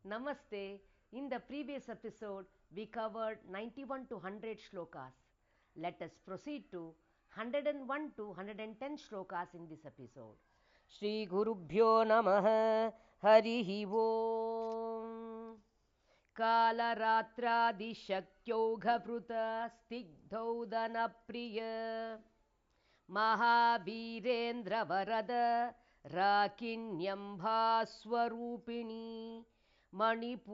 Namaste. In the previous episode, we covered 91 to 100 shlokas. Let us proceed to 101 to 110 shlokas in this episode. Shri Gurubhyo Namaha Harihi Om Kalaratradishakyoghavruta Stigdhaudanapriya महावीरेन्द्र वरद राकिण्यम्भास्वरूपिणी मणिपूराब्जनिलय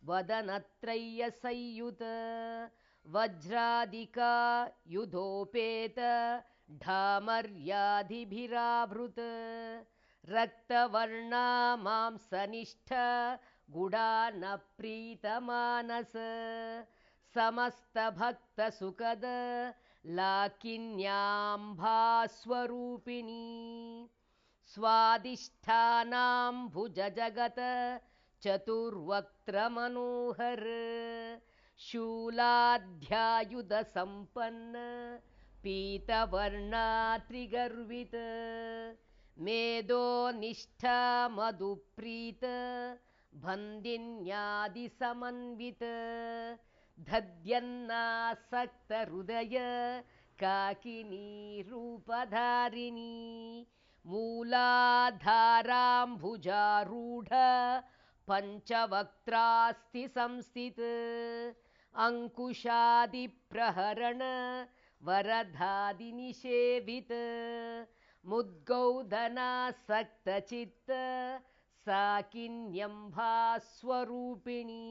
वदनत्रय्यसंयुत वज्रादिका युधोपेत ढामर्यादिभिरावृत रक्तवर्णा मांसनिष्ठ गुडानप्रीतमानस समस्तभक्तसुखद लाकिन्याम्भास्वरूपिणी स्वादिष्ठानाम्भुजजगत चतुर्वक्त्रमनोहर शूलाध्यायुधसम्पन्न पीतवर्णात्रिगर्वित मेदोनिष्ठा मधुप्रीत भन्दिन्यादिसमन्वित धद्यन्नासक्तहृदय काकिनी रूपधारिणी मूलाधाराम्भुजारूढ पञ्चवक्त्रास्ति संस्थित अङ्कुशादिप्रहरण वरधादिनिषेवित मुद्गौधनासक्तचित्त साकिन्यम्भास्वरूपिणी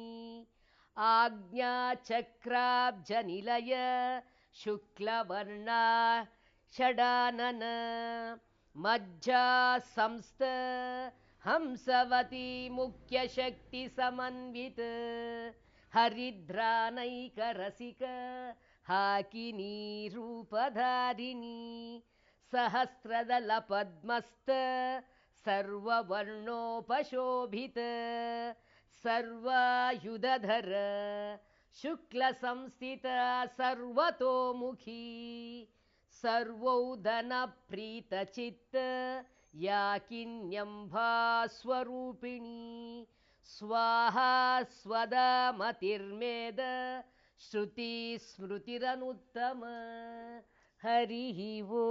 आज्ञाचक्राब्जनिलय शुक्लवर्णा षडानन मज्जा संस्थ हंसवती मुख्यशक्तिसमन्वित हरिद्रानैकरसिक हाकिनी रूपधारिणी सहस्रदलपद्मस्थ सर्ववर्णोपशोभित सर्वायुधधर शुक्लसंस्थित सर्वतोमुखी सर्वौदनप्रीतचित्त याकिन्यम्भास्वरूपिणी स्वाहा स्वदा मतिर्मेद श्रुतिस्मृतिरनुत्तम हरिः वो